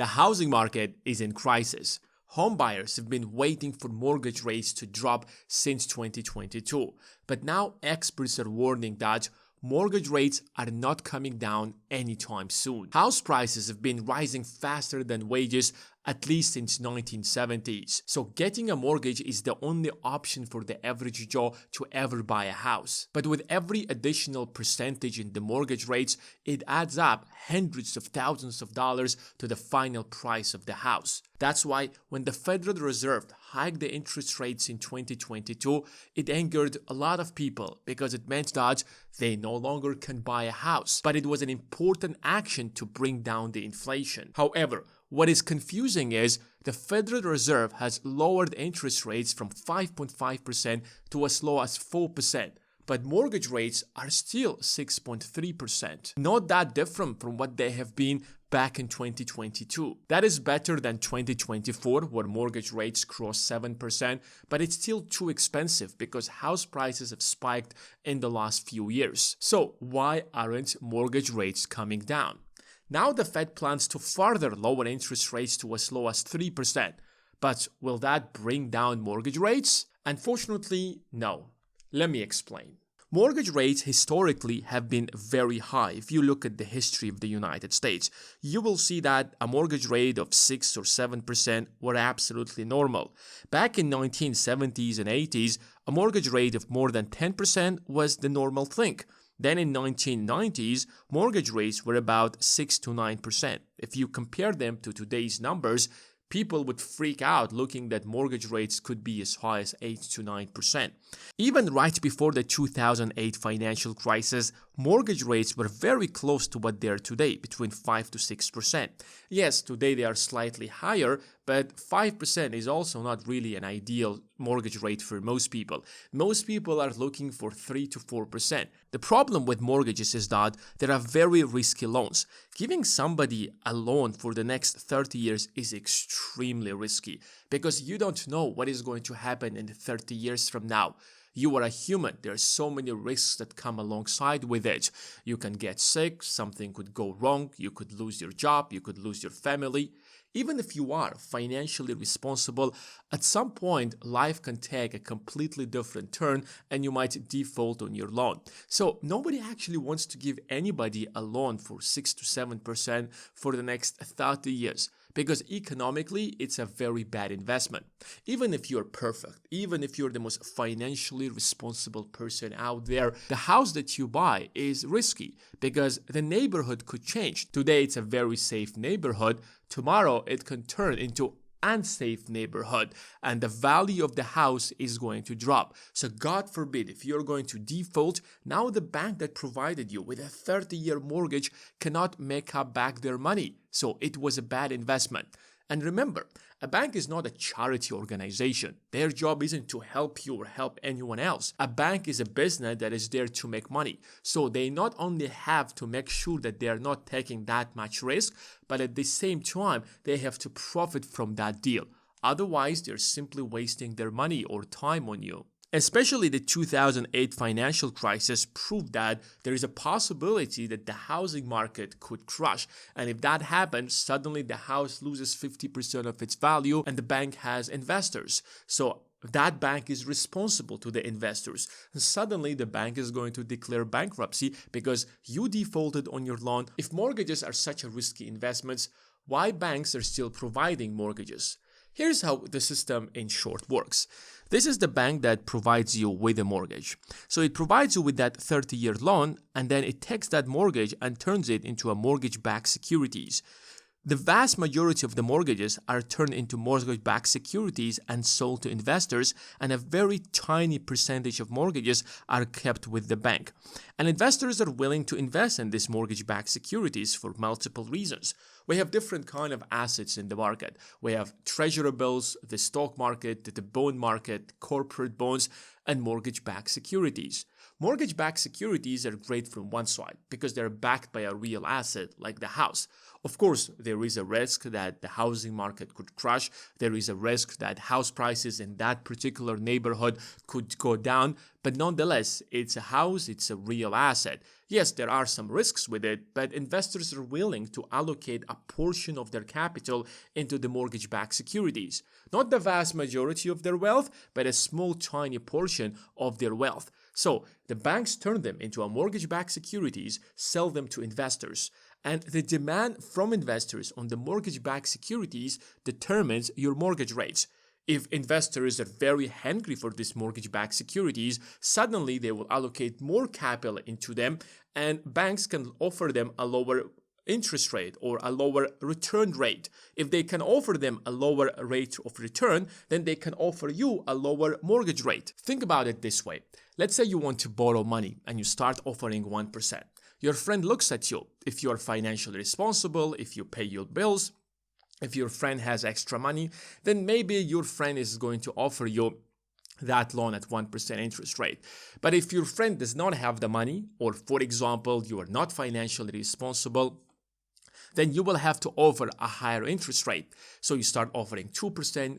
The housing market is in crisis. Homebuyers have been waiting for mortgage rates to drop since 2022, but now experts are warning that mortgage rates are not coming down anytime soon. House prices have been rising faster than wages at least since 1970s. So getting a mortgage is the only option for the average Joe to ever buy a house. But with every additional percentage in the mortgage rates, it adds up hundreds of thousands of dollars to the final price of the house. That's why when the Federal Reserve hiked the interest rates in 2022, it angered a lot of people because it meant that they no longer can buy a house. But it was an important action to bring down the inflation. However, what is confusing is the Federal Reserve has lowered interest rates from 5.5% to as low as 4%, but mortgage rates are still 6.3%. Not that different from what they have been back in 2022. That is better than 2024, where mortgage rates crossed 7%, but it's still too expensive because house prices have spiked in the last few years. So why aren't mortgage rates coming down? Now the Fed plans to further lower interest rates to as low as 3%. But will that bring down mortgage rates? Unfortunately, no. Let me explain. Mortgage rates historically have been very high. If you look at the history of the United States, you will see that a mortgage rate of 6 or 7% were absolutely normal. Back in 1970s and 80s, a mortgage rate of more than 10% was the normal thing. Then in 1990s, mortgage rates were about 6 to 9%. If you compare them to today's numbers, people would freak out looking that mortgage rates could be as high as 8 to 9%. Even right before the 2008 financial crisis, mortgage rates were very close to what they are today, between 5 to 6%. Yes, today they are slightly higher, but 5% is also not really an ideal mortgage rate for most people. Most people are looking for 3 to 4%. The problem with mortgages is that there are very risky loans. Giving somebody a loan for the next 30 years is extremely risky because you don't know what is going to happen in 30 years from now. You are a human. There are so many risks that come alongside with it. You can get sick, something could go wrong, you could lose your job, you could lose your family. Even if you are financially responsible, at some point life can take a completely different turn and you might default on your loan. So nobody actually wants to give anybody a loan for 6 to 7% for the next 30 years. Because economically, it's a very bad investment. Even if you're perfect, even if you're the most financially responsible person out there, the house that you buy is risky because the neighborhood could change. Today, it's a very safe neighborhood. Tomorrow, it can turn into unsafe neighborhood and the value of the house is going to drop. So God forbid, if you're going to default, now the bank that provided you with a 30-year mortgage cannot make up back their money. So it was a bad investment. And remember, a bank is not a charity organization. Their job isn't to help you or help anyone else. A bank is a business that is there to make money. So they not only have to make sure that they are not taking that much risk, but at the same time, they have to profit from that deal. Otherwise, they're simply wasting their money or time on you. Especially the 2008 financial crisis proved that there is a possibility that the housing market could crash. And if that happens, suddenly the house loses 50% of its value and the bank has investors. So that bank is responsible to the investors. And suddenly the bank is going to declare bankruptcy because you defaulted on your loan. If mortgages are such a risky investment, why banks are still providing mortgages? Here's how the system in short works. This is the bank that provides you with a mortgage. So it provides you with that 30-year loan and then it takes that mortgage and turns it into a mortgage-backed securities. The vast majority of the mortgages are turned into mortgage-backed securities and sold to investors, and a very tiny percentage of mortgages are kept with the bank. And investors are willing to invest in these mortgage-backed securities for multiple reasons. We have different kind of assets in the market. We have treasury bills, the stock market, the bond market, corporate bonds, and mortgage-backed securities. Mortgage-backed securities are great from one side because they're backed by a real asset like the house. Of course, there is a risk that the housing market could crash. There is a risk that house prices in that particular neighborhood could go down. But nonetheless, it's a house, it's a real asset. Yes, there are some risks with it, but investors are willing to allocate a portion of their capital into the mortgage-backed securities. Not the vast majority of their wealth, but a small, tiny portion of their wealth. So the banks turn them into a mortgage-backed securities, sell them to investors. And the demand from investors on the mortgage-backed securities determines your mortgage rates. If investors are very hungry for these mortgage-backed securities, suddenly they will allocate more capital into them, and banks can offer them a lower interest rate or a lower return rate. If they can offer them a lower rate of return, then they can offer you a lower mortgage rate. Think about it this way. Let's say you want to borrow money and you start offering 1%. Your friend looks at you. If you are financially responsible, if you pay your bills, if your friend has extra money, then maybe your friend is going to offer you that loan at 1% interest rate. But if your friend does not have the money, or for example, you are not financially responsible, then you will have to offer a higher interest rate. So you start offering 2%,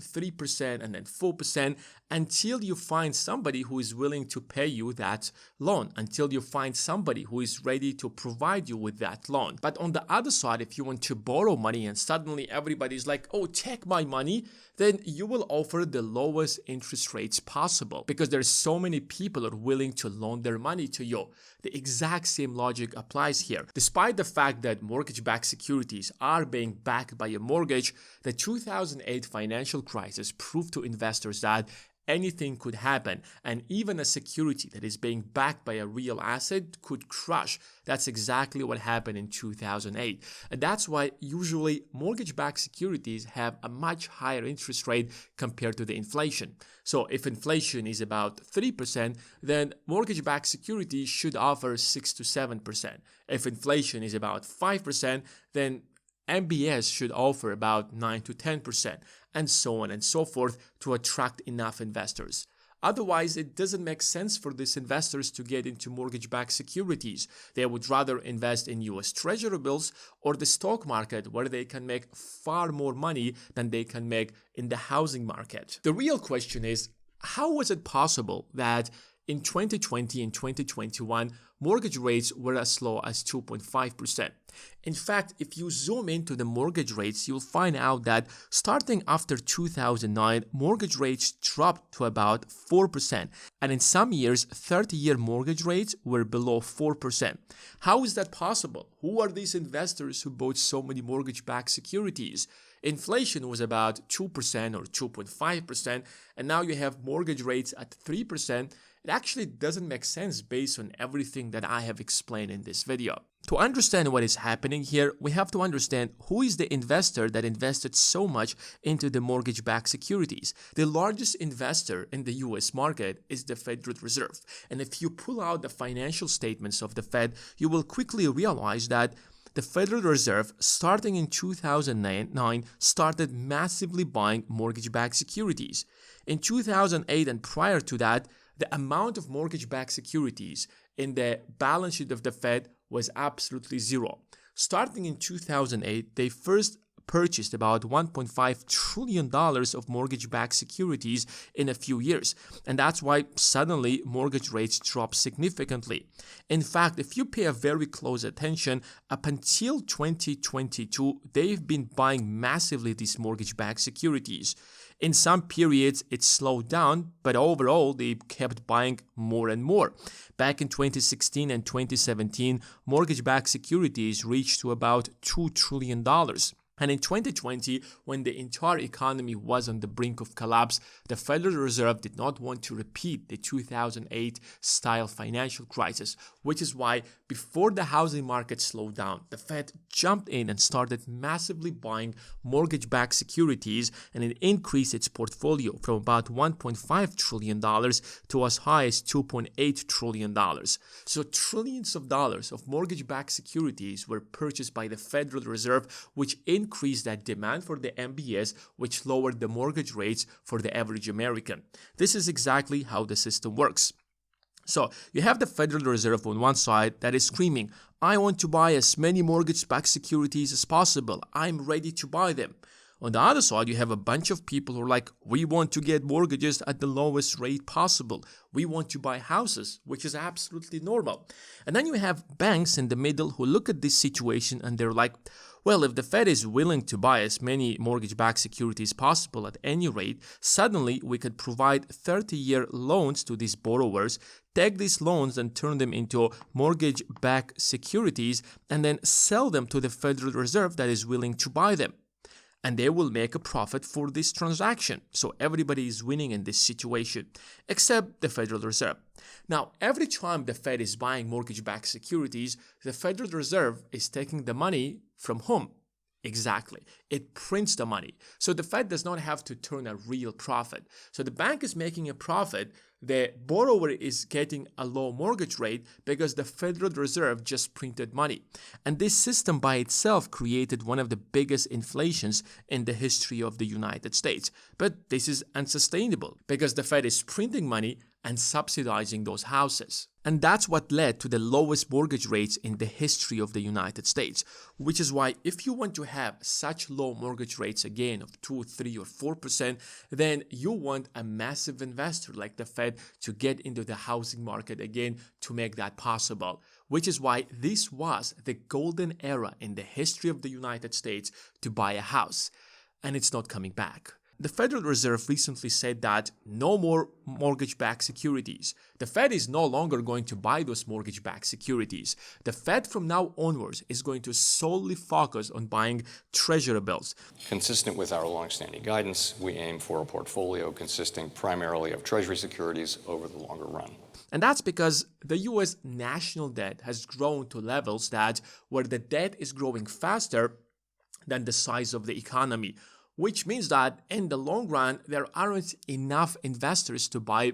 3%, and then 4% until you find somebody who is willing to pay you that loan, until you find somebody who is ready to provide you with that loan. But on the other side, if you want to borrow money and suddenly everybody's like, oh, take my money, then you will offer the lowest interest rates possible because there's so many people are willing to loan their money to you. The exact same logic applies here. Despite the fact that mortgage-backed securities are being backed by a mortgage, the 2008 financial crisis proved to investors that anything could happen, and even a security that is being backed by a real asset could crash. That's exactly what happened in 2008. And that's why usually mortgage-backed securities have a much higher interest rate compared to the inflation. So if inflation is about 3%, then mortgage-backed securities should offer 6 to 7%. If inflation is about 5%, then MBS should offer about 9 to 10%, and so on and so forth to attract enough investors. Otherwise, it doesn't make sense for these investors to get into mortgage-backed securities. They would rather invest in US Treasury bills or the stock market, where they can make far more money than they can make in the housing market. The real question is, how was it possible that in 2020 and 2021, mortgage rates were as low as 2.5%. In fact, if you zoom into the mortgage rates, you'll find out that starting after 2009, mortgage rates dropped to about 4%. And in some years, 30-year mortgage rates were below 4%. How is that possible? Who are these investors who bought so many mortgage-backed securities? Inflation was about 2% or 2.5%, and now you have mortgage rates at 3%. It actually doesn't make sense based on everything that I have explained in this video. To understand what is happening here, we have to understand who is the investor that invested so much into the mortgage-backed securities. The largest investor in the US market is the Federal Reserve. And if you pull out the financial statements of the Fed, you will quickly realize that the Federal Reserve, starting in 2009, started massively buying mortgage-backed securities. In 2008 and prior to that, the amount of mortgage-backed securities in the balance sheet of the Fed was absolutely zero. Starting in 2008, they first purchased about $1.5 trillion of mortgage-backed securities in a few years. And that's why suddenly mortgage rates dropped significantly. In fact, if you pay a very close attention, up until 2022, they've been buying massively these mortgage-backed securities. In some periods, it slowed down, but overall, they kept buying more and more. Back in 2016 and 2017, mortgage-backed securities reached to about $2 trillion. And in 2020, when the entire economy was on the brink of collapse, the Federal Reserve did not want to repeat the 2008-style financial crisis, which is why before the housing market slowed down, the Fed jumped in and started massively buying mortgage-backed securities, and it increased its portfolio from about $1.5 trillion to as high as $2.8 trillion. So trillions of dollars of mortgage-backed securities were purchased by the Federal Reserve, which increased that demand for the MBS, which lowered the mortgage rates for the average American. This is exactly how the system works. So you have the Federal Reserve on one side that is screaming, I want to buy as many mortgage-backed securities as possible. I'm ready to buy them. On the other side, you have a bunch of people who are like, we want to get mortgages at the lowest rate possible. We want to buy houses, which is absolutely normal. And then you have banks in the middle who look at this situation and they're like, well, if the Fed is willing to buy as many mortgage-backed securities possible at any rate, suddenly we could provide 30-year loans to these borrowers, take these loans and turn them into mortgage-backed securities, and then sell them to the Federal Reserve that is willing to buy them. And they will make a profit for this transaction. So everybody is winning in this situation, except the Federal Reserve. Now, every time the Fed is buying mortgage-backed securities, the Federal Reserve is taking the money from whom? Exactly. It prints the money. So the Fed does not have to turn a real profit. So the bank is making a profit. The borrower is getting a low mortgage rate because the Federal Reserve just printed money. And this system by itself created one of the biggest inflations in the history of the United States. But this is unsustainable because the Fed is printing money and subsidizing those houses. And that's what led to the lowest mortgage rates in the history of the United States, which is why if you want to have such low mortgage rates again of 2, 3, or 4%, then you want a massive investor like the Fed to get into the housing market again to make that possible, which is why this was the golden era in the history of the United States to buy a house, and it's not coming back. The Federal Reserve recently said that no more mortgage-backed securities. The Fed is no longer going to buy those mortgage-backed securities. The Fed from now onwards is going to solely focus on buying Treasury bills. Consistent with our longstanding guidance, we aim for a portfolio consisting primarily of Treasury securities over the longer run. And that's because the US national debt has grown to levels that where the debt is growing faster than the size of the economy, which means that in the long run, there aren't enough investors to buy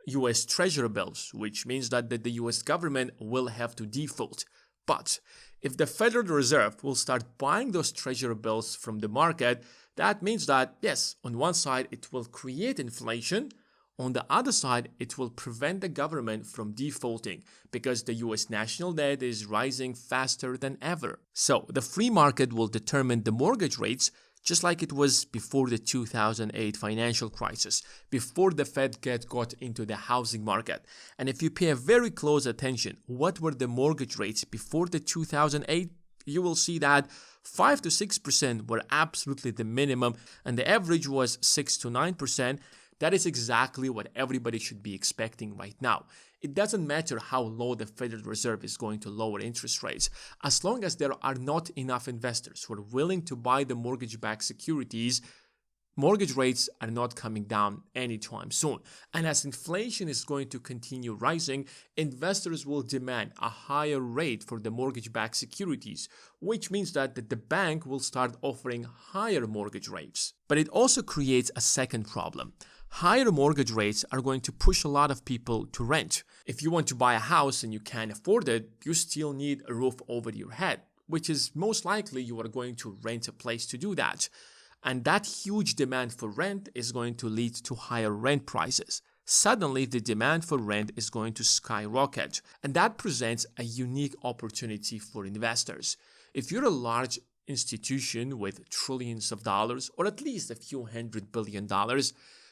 US Treasury bills, which means that the US government will have to default. But if the Federal Reserve will start buying those Treasury bills from the market, that means that, yes, on one side, it will create inflation. On the other side, it will prevent the government from defaulting because the US national debt is rising faster than ever. So the free market will determine the mortgage rates just like it was before the 2008 financial crisis, before the Fed got into the housing market. And if you pay a very close attention, what were the mortgage rates before the 2008? You will see that 5 to 6% were absolutely the minimum, and the average was 6 to 9%. That is exactly what everybody should be expecting right now. It doesn't matter how low the Federal Reserve is going to lower interest rates. As long as there are not enough investors who are willing to buy the mortgage-backed securities, mortgage rates are not coming down anytime soon. And as inflation is going to continue rising, investors will demand a higher rate for the mortgage-backed securities, which means that the bank will start offering higher mortgage rates. But it also creates a second problem. Higher mortgage rates are going to push a lot of people to rent. If you want to buy a house and you can't afford it, you still need a roof over your head, which is most likely you are going to rent a place to do that. And that huge demand for rent is going to lead to higher rent prices. Suddenly, the demand for rent is going to skyrocket, and that presents a unique opportunity for investors. If you're a large institution with trillions of dollars, or at least a few $100 billion,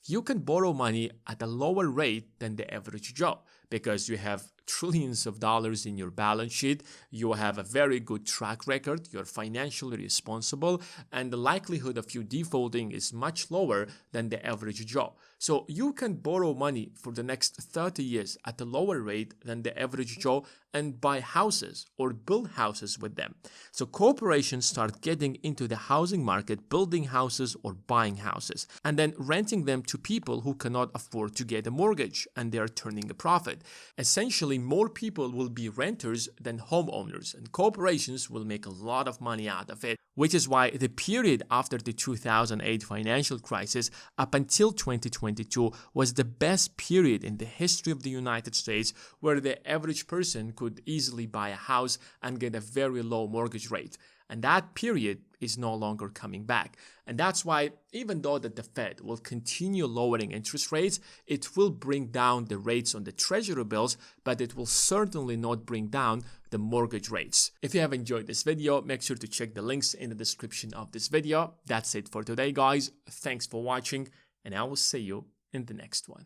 you can borrow money at a lower rate than the average Joe because you have trillions of dollars in your balance sheet, you have a very good track record, you're financially responsible, and the likelihood of you defaulting is much lower than the average Joe. So you can borrow money for the next 30 years at a lower rate than the average Joe and buy houses or build houses with them. So corporations start getting into the housing market, building houses or buying houses, and then renting them to people who cannot afford to get a mortgage, and they are turning a profit. Essentially, more people will be renters than homeowners, and corporations will make a lot of money out of it, which is why the period after the 2008 financial crisis up until 2022 was the best period in the history of the United States where the average person could easily buy a house and get a very low mortgage rate. and that period is no longer coming back. And that's why, even though that the Fed will continue lowering interest rates, it will bring down the rates on the treasury bills, but it will certainly not bring down the mortgage rates. If you have enjoyed this video, make sure to check the links in the description of this video. That's it for today, guys. Thanks for watching, and I will see you in the next one.